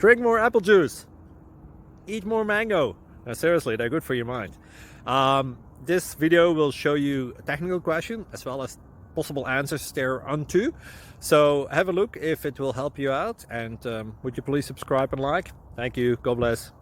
Drink more apple juice. Eat more mango. No, seriously, they're good for your mind. This video will show you a technical question as well as possible answers thereunto. So have a look if it will help you out, and would you please subscribe and like? Thank you. God bless.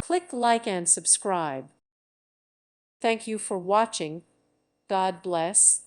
Click like and subscribe. Thank you for watching. God bless.